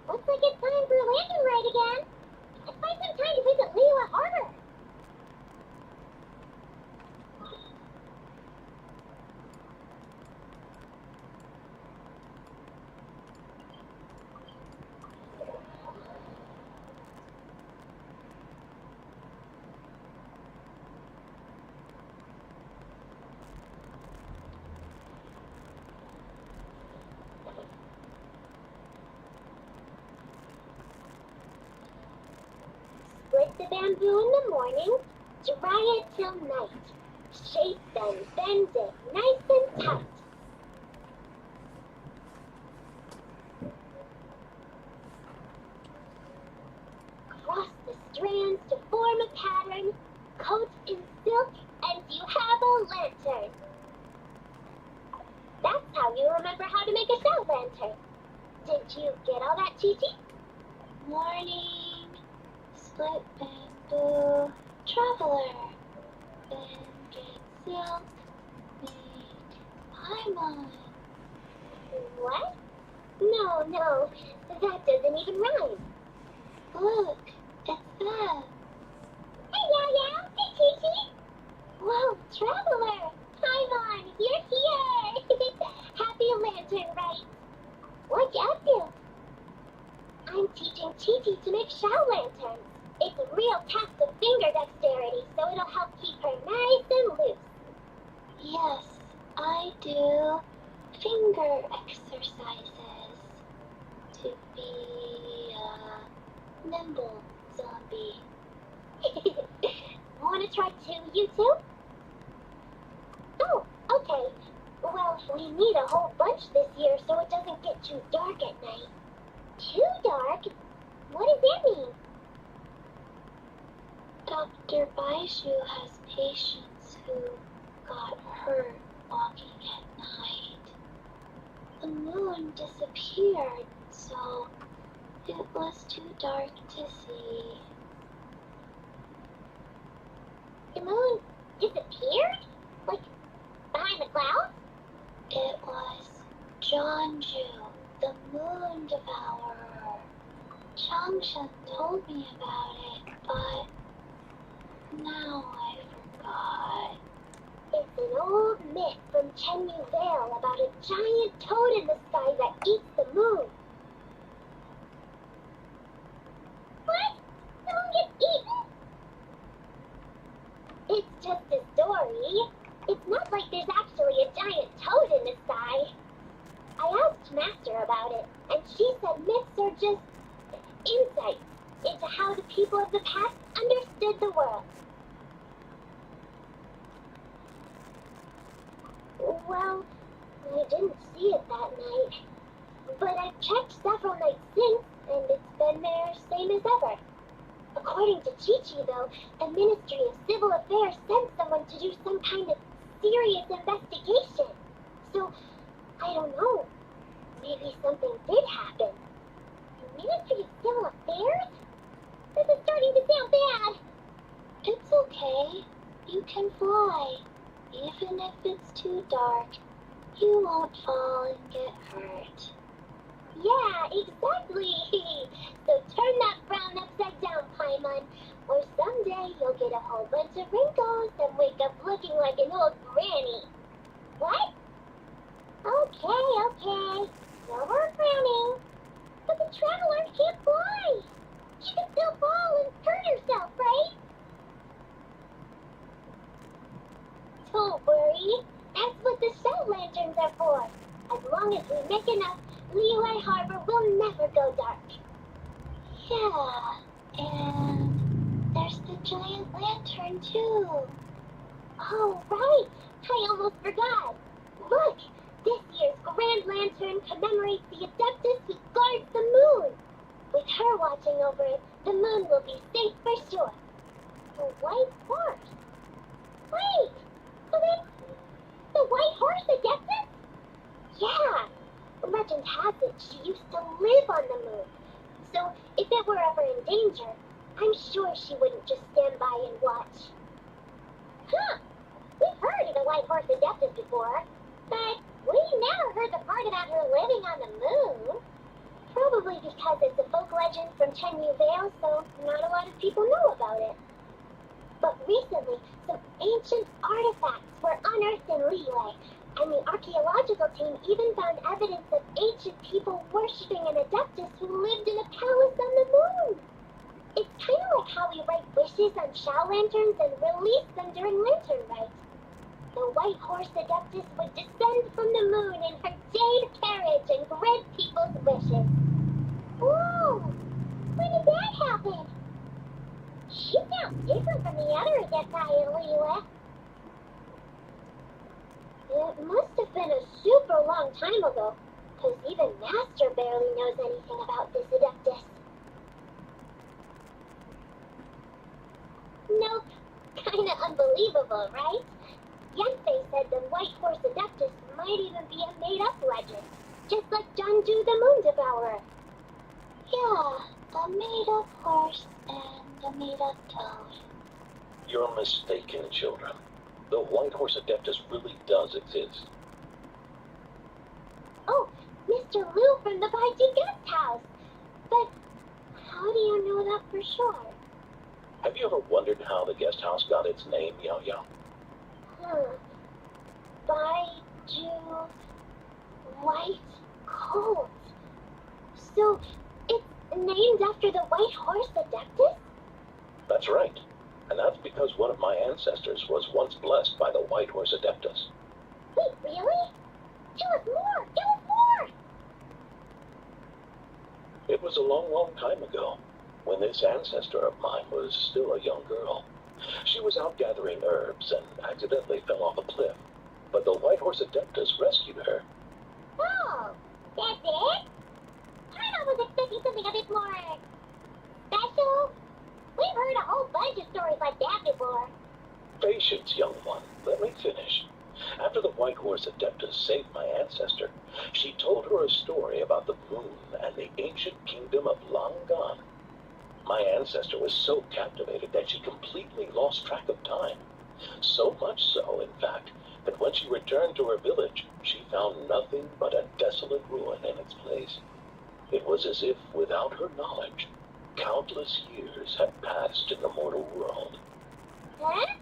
Looks like it's time for Lantern Rite again. Let's find some time to visit Liyue Harbor. Split the bamboo in the morning, dry it till night. Shape and bend it nice and tight. Cross the strands to form a pattern, coat in silk, and you have a lantern. That's how you remember how to make a shell lantern. Did you get all that, Chi-Chi? Morning, split bamboo, traveler, bend it silk, make Paimon. What? No, that doesn't even rhyme. Look, it's them. Hey, Yao, hey, Chi-Chi. Whoa, traveler, Paimon, you're here. Happy Lantern Rite. What you up to? I'm teaching Chi-Chi to make shell lanterns. It's a real test of finger dexterity, so it'll help keep her nice and loose. Yes, I do finger exercises to be a nimble zombie. Want to try too, you two? Oh, okay. Well, we need a whole bunch this year so it doesn't get too dark at night. Too dark? What does that mean? Dr. Baishu has patients who got hurt walking at night. The moon disappeared, so it was too dark to see. The moon disappeared? Like, behind the clouds? It was Jonju, the moon devourer. Changshan told me about it, but now I forgot. It's an old myth from Chenyu Vale about a giant toad in the sky that eats the moon. What? The moon gets eaten? It's just a story. It's not like there's actually a giant toad in the sky. I asked Master about it, and she said myths are just insights into how the people of the past understood the world. Well, I didn't see it that night, but I've checked several nights since, and it's been there same as ever. According to Chi-Chi, though, the Ministry of Civil Affairs sent someone to do some kind of serious investigation. So, I don't know. Maybe something did happen. The Ministry of Civil Affairs? This is starting to sound bad. It's okay. You can fly. Even if it's too dark, you won't fall and get hurt. Yeah, exactly. So turn that frown upside down, Paimon, or someday you'll get a whole bunch of wrinkles and wake up looking like an old granny. What? Okay. No more frowning. But the traveler can't fly. She can still fall and hurt herself, right? Don't worry. That's what the shell lanterns are for. As long as we make enough, Liyue Harbor will never go dark. Yeah, and there's the giant lantern too. Oh, right. I almost forgot. Look, this year's Grand Lantern commemorates the Adeptus who guards the moon. With her watching over it, the moon will be safe for sure. The white horse. Wait, so that's the white horse Adeptus? Yeah. Legend has it she used to live on the moon. So if it were ever in danger, I'm sure she wouldn't just stand by and watch. Huh. We've heard of the white horse Adeptus before, but we never heard the part about her living on the moon. Probably because it's a folk legend from Chenyu Vale, so not a lot of people know about it. But recently, some ancient artifacts were unearthed in Liyue, and the archaeological team even found evidence of ancient people worshipping an adeptus who lived in a palace on the moon. It's kind of like how we write wishes on Shao lanterns and release them during Lantern Rite. The white horse adeptus would descend from the moon in her jade carriage and grant people's wishes. Whoa! When did that happen? She sounds different from the other adepti in Liyue. It must have been a super long time ago, because even Master barely knows anything about this adeptus. Nope. Kinda unbelievable, right? Yensei said the white horse adeptus might even be a made-up legend, just like Janju the Moon Devourer. Yeah, a made-up horse and a made-up toad. You're mistaken, children. The white horse adeptus really does exist. Oh, Mr. Liu from the Baiju guest house. But how do you know that for sure? Have you ever wondered how the guest house got its name, Yao Yao? Baiju's white coat. So, it's named after the white horse adeptus? That's right. And that's because one of my ancestors was once blessed by the white horse adeptus. Wait, really? Tell us more! Tell us more! It was a long, long time ago, when this ancestor of mine was still a young girl. She was out gathering herbs and accidentally fell off a cliff, but the white horse adeptus rescued her. Oh, that's it? I was expecting something a bit more special. We've heard a whole bunch of stories like that before. Patience, young one. Let me finish. After the white horse adeptus saved my ancestor, she told her a story about the moon and the ancient kingdom of long gone. My ancestor was so captivated that she completely lost track of time. So much so, in fact, that when she returned to her village, she found nothing but a desolate ruin in its place. It was as if, without her knowledge, countless years had passed in the mortal world. Huh?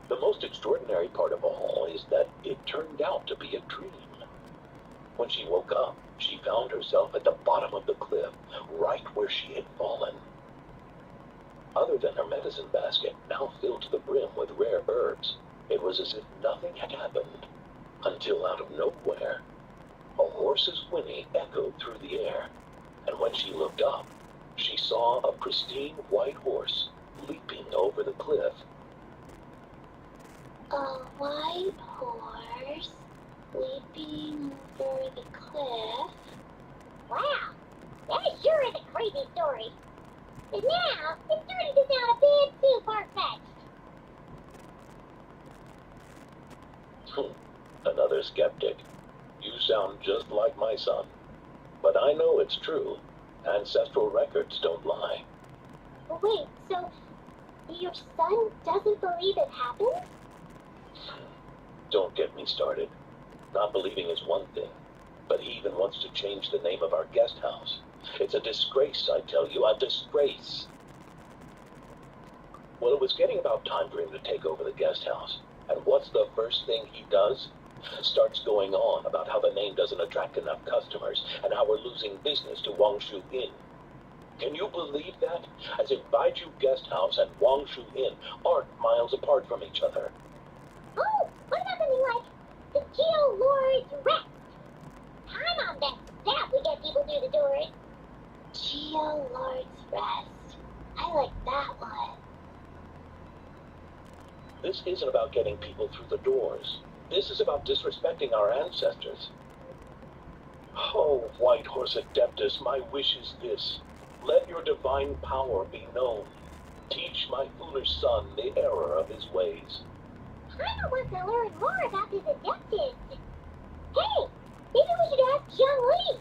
The most extraordinary part of all is that it turned out to be a dream. When she woke up, she found herself at the bottom of the cliff, right where she had fallen. Other than her medicine basket, now filled to the brim with rare herbs, it was as if nothing had happened, until out of nowhere, a horse's whinny echoed through the air, and when she looked up, she saw a pristine white horse leaping over the cliff. A white horse leaping over the cliff. Wow, that sure is a crazy story. And now, it's starting to sound a bit too far-fetched. Another skeptic. You sound just like my son. But I know it's true. Ancestral records don't lie. Wait, so your son doesn't believe it happened? Don't get me started. Not believing is one thing, but he even wants to change the name of our guest house. It's a disgrace, I tell you, a disgrace. Well, it was getting about time for him to take over the guest house. And what's the first thing he does? Starts going on about how the name doesn't attract enough customers and how we're losing business to Wangshu Inn. Can you believe that? As if Baiju Guest House and Wangshu Inn aren't miles apart from each other. Oh, what about something like the Geo Lord's Rest? I'm on that we get people through the doors. Geo Lord's Rest. I like that one. This isn't about getting people through the doors. This is about disrespecting our ancestors. Oh, White Horse Adeptus, my wish is this. Let your divine power be known. Teach my foolish son the error of his ways. I want to learn more about this adeptus. Hey, maybe we should ask Zhang Li.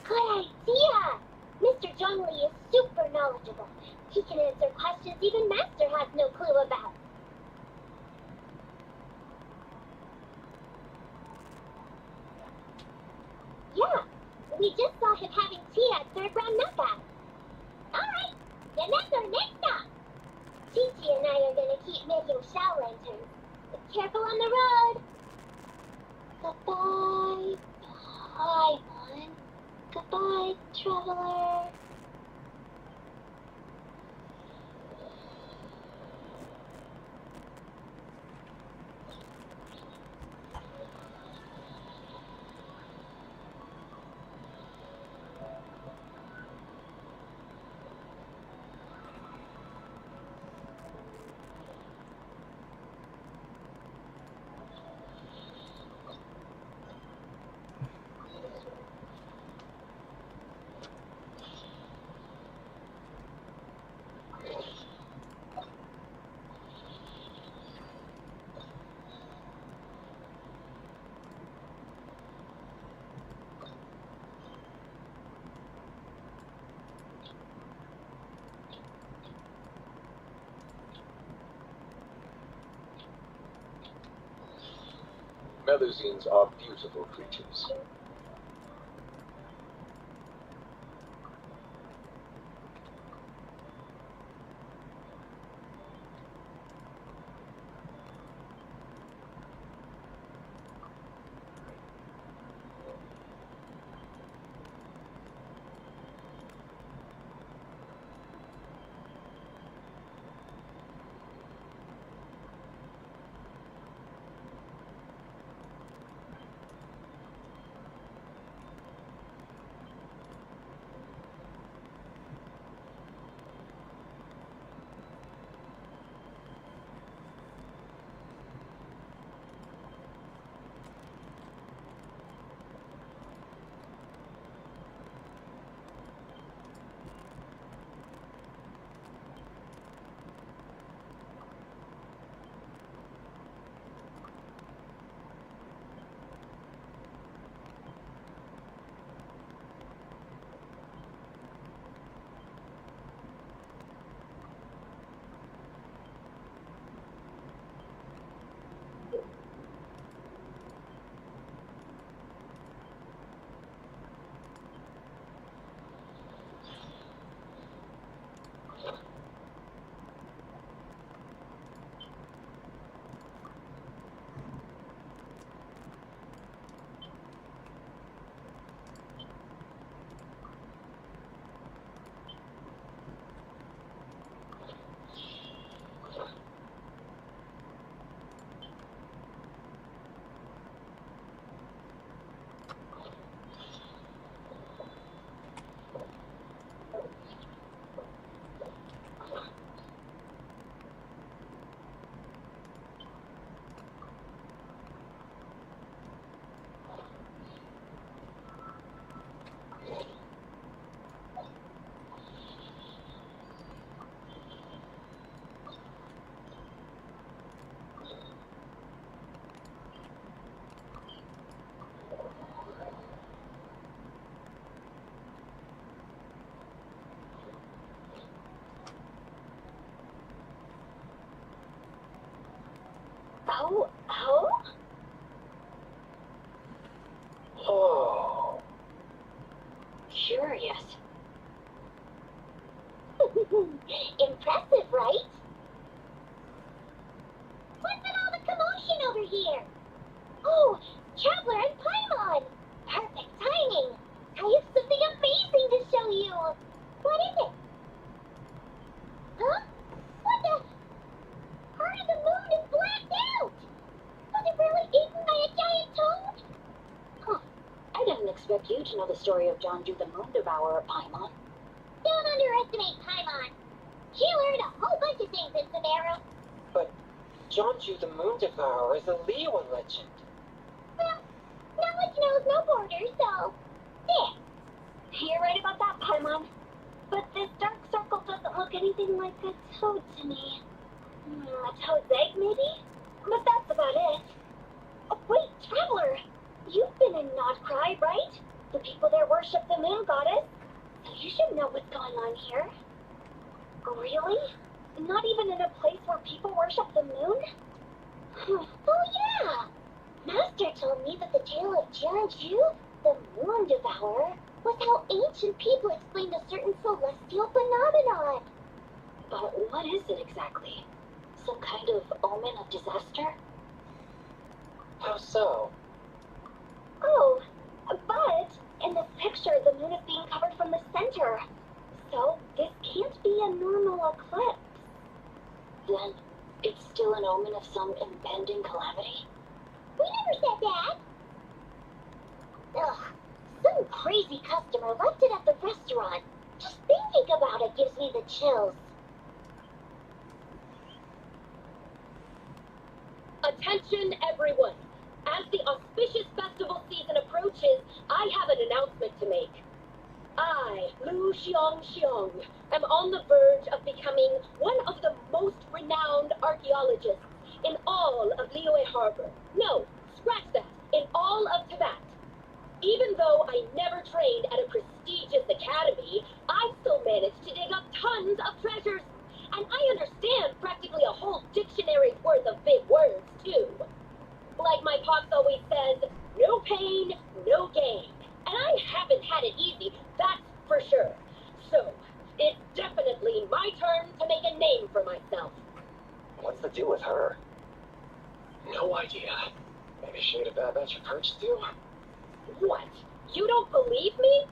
Good idea. Mr. Zhang Li is super knowledgeable. He can answer questions even Master has no clue about. Melusines are beautiful creatures. Oh, oh? Oh. Curious. Impressive, right? What's with all the commotion over here? Oh, Traveler and Paimon! Perfect timing! I have something amazing to show you! What is it? Huh? What the? Part of the moon is blacked out! Was it really eaten by a giant toad? Huh. I didn't expect you to know the story of Jonju the Moon Devourer, Paimon. Don't underestimate Paimon. She learned a whole bunch of things in Sumeru. But Jonju the Moon Devourer is a Liyue legend. Well, knowledge knows no borders, so there. You're right about that, Paimon. But this dark circle doesn't look anything like a toad to me. A toad's egg, maybe? But that's about it. Oh, wait, Traveler! You've been in Nodcry, right? The people there worship the moon goddess. So you should know what's going on here. Really? Not even in a place where people worship the moon? Oh yeah! Master told me that the tale of Jeonju, the moon devourer, was how ancient people explained a certain celestial phenomenon. But what is it exactly? Some kind of omen of disaster? How so? Oh, but in this picture, the moon is being covered from the center. So this can't be a normal eclipse. Then it's still an omen of some impending calamity? We never said that. Ugh, some crazy customer left it at the restaurant. Just thinking about it gives me the chills. Attention everyone! As the auspicious festival season approaches, I have an announcement to make. I, Lu Xiong, am on the verge of becoming one of the most renowned archaeologists in all of Liyue Harbor. No, scratch that, in all of Tibet. Even though I never trained at a prestigious academy, I still managed to dig up tons of treasures. And I understand practically a whole dictionary's worth of big words, too. Like my pops always says, no pain, no gain. And I haven't had it easy, that's for sure. So, it's definitely my turn to make a name for myself. What's the deal with her? No idea. Maybe she ate a bad batch of perch stew? What? You don't believe me?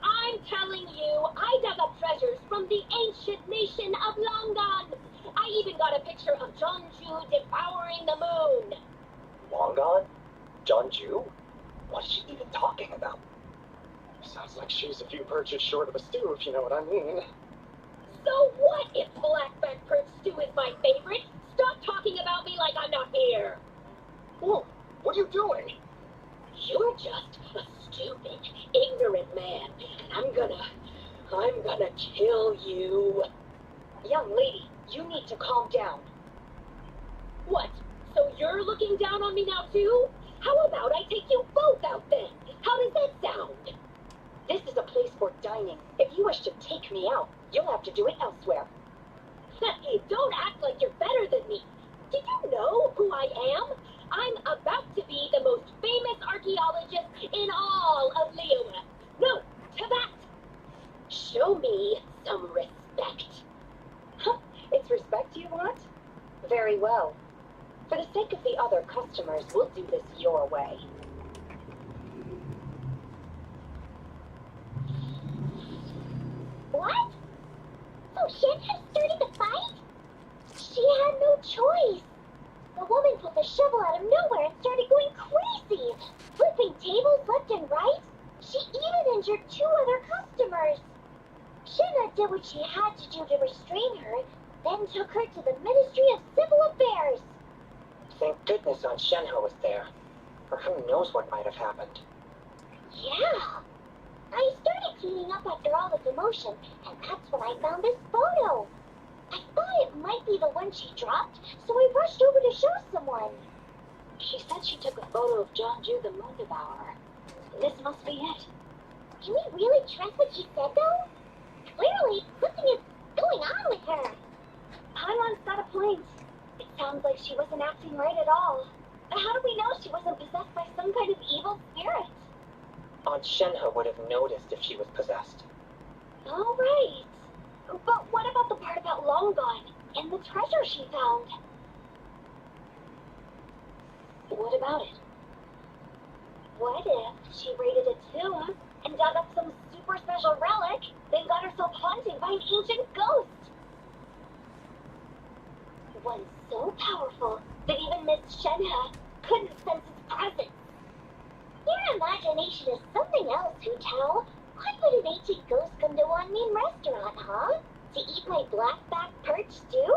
I'm telling you, I dug up treasures from the ancient nation of Longan. I even got a picture of Jeonju devouring the moon. Long gone? Jeonju? What is she even talking about? Sounds like she's a few perches short of a stew, if you know what I mean. So what if blackback perch stew is my favorite? Stop talking about me like I'm not here. Whoa, what are you doing? You're just a stupid, ignorant man, and I'm gonna kill you. Young lady, you need to calm down. What? So you're looking down on me now too? How about I take you both out then? How does that sound? This is a place for dining. If you wish to take me out, you'll have to do it elsewhere. Hey, don't act like you're better than me. Do you know who I am? I'm about to be the most famous archaeologist in all of Liyue. No, to that. Show me some respect. It's respect you want? Very well. For the sake of the other customers, we'll do this your way. What? So Shenhe started the fight? She had no choice. The woman pulled the shovel out of nowhere and started going crazy, flipping tables left and right. She even injured 2 other customers. Shenhe did what she had to do to restrain her, then took her to the Ministry of Civil Affairs. Thank goodness Aunt Shenhe was there, or who knows what might have happened. Yeah. I started cleaning up after all the commotion, and that's when I found this photo. I thought it might be the one she dropped, so I rushed over to show someone. She said she took a photo of Jeonju the Moon Devourer. This must be it. Can we really trust what she said, though? Clearly, something is going on with her. Paimon's got a point. It sounds like she wasn't acting right at all. But how do we know she wasn't possessed by some kind of evil spirit? Aunt Shenhe would have noticed if she was possessed. All right. But what about the part about Long Gone and the treasure she found? What about it? What if she raided a tomb and dug up some super special relic, then got herself haunted by an ancient ghost? One so powerful that even Miss Shenhe couldn't sense its presence. Your imagination is something else, Hu Tao. Why would an ancient ghost come to one mean restaurant, huh? To eat my blackback perch stew?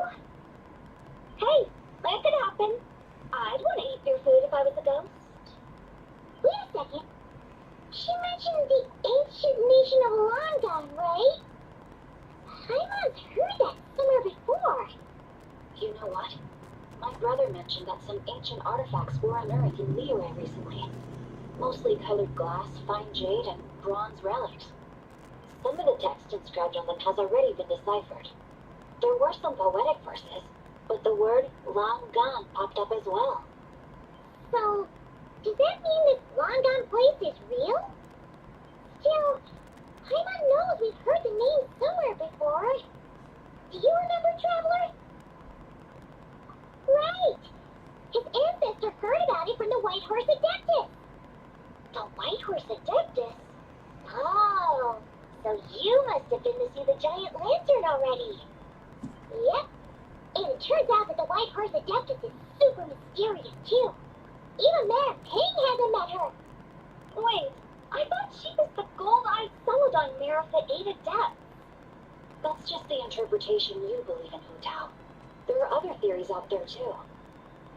Hey, that could happen. I'd want to eat your food if I was a ghost. Wait a second. She mentioned the ancient nation of Longan, right? I've heard that somewhere before. You know what? My brother mentioned that some ancient artifacts were unearthed in Liyue recently. Mostly colored glass, fine jade, and bronze relics. Some of the text inscribed on them has already been deciphered. There were some poetic verses, but the word Longan popped up as well. So, does that mean this Longan place is real? Still, Paimon knows we've heard the name somewhere before. Do you remember, Traveler? Right! His ancestor heard about it from the White Horse Adeptus. The White Horse Adeptus? Oh, so you must have been to see the giant lantern already. Yep. And it turns out that the White Horse Adeptus is super mysterious, too. Even Mayor Ping hasn't met her. Wait, I thought she was the gold-eyed Celadon Mare of the 8 Adepts. That's just the interpretation you believe in, Hu Tao. There are other theories out there, too.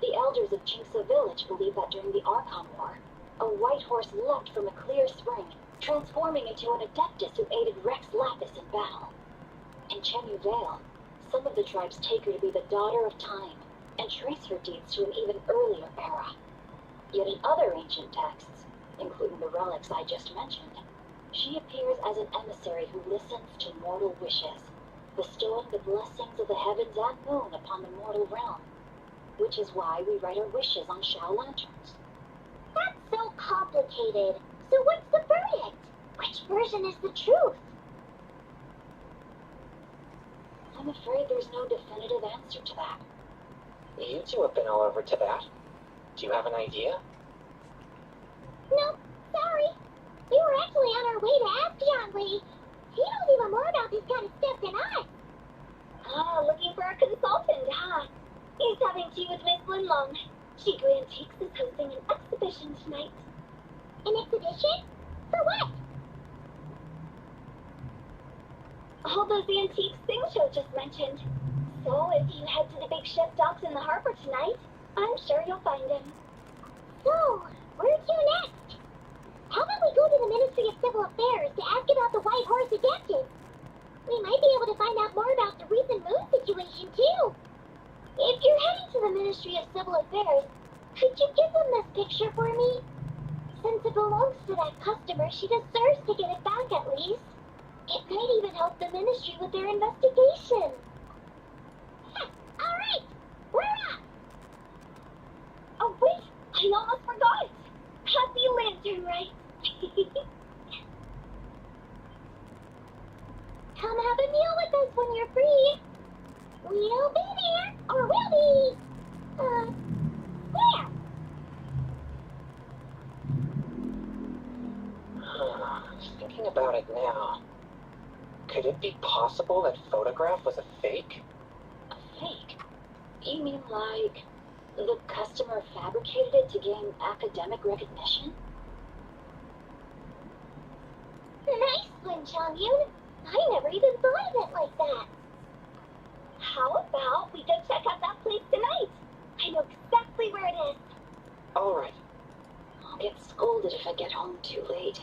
The elders of Jingsa Village believe that during the Archon War, a white horse leapt from a clear spring, transforming into an Adeptus who aided Rex Lapis in battle. In Chenyu Vale, some of the tribes take her to be the daughter of time, and trace her deeds to an even earlier era. Yet in other ancient texts, including the relics I just mentioned, she appears as an emissary who listens to mortal wishes, bestowing the blessings of the heavens and moon upon the mortal realm. which is why we write our wishes on Xiao lanterns. That's so complicated. So what's the verdict? Which version is the truth? I'm afraid there's no definitive answer to that. You two have been all over Tibet. Do you have an idea? No, sorry. We were actually on our way to ask Jiangli. He knows even more about this kind of stuff than us. Ah, looking for a consultant, huh? He's having tea with Miss Linlong. Shigu Antiques is hosting an exhibition tonight. An exhibition? For what? All those antiques things Joe just mentioned. So if you head to the big ship docks in the harbor tonight, I'm sure you'll find him. So, where to next? How about we go to the Ministry of Civil Affairs to ask about the White Horse Adeptus? We might be able to find out more about the recent moon situation, too. If you're heading to the Ministry of Civil Affairs, could you give them this picture for me? Since it belongs to that customer, she deserves to get it back at least. It might even help the Ministry with their investigation. Alright, we're up! Oh wait, I almost forgot! Happy Lantern Rite! Come have a meal with us when you're free. We'll be there, or we'll be... where? Thinking about it now, could it be possible that photograph was a fake? A fake? You mean like the customer fabricated it to gain academic recognition? Nice one, Changyun. I never even thought of it like that. How about we go check out that place tonight? I know exactly where it is. Alright. I'll get scolded if I get home too late.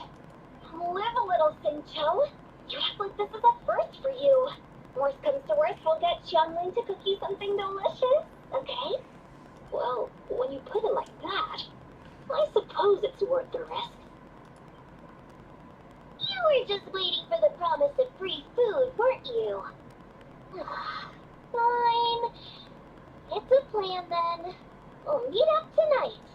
Live a little, Xingqiu. You act like this is a first for you. Worst comes to worst, we'll get Xianglin to cook you something delicious, okay? Well, when you put it like that, I suppose it's worth the risk. You were just waiting for the promise of free food, weren't you? Fine. It's a plan then. We'll meet up tonight.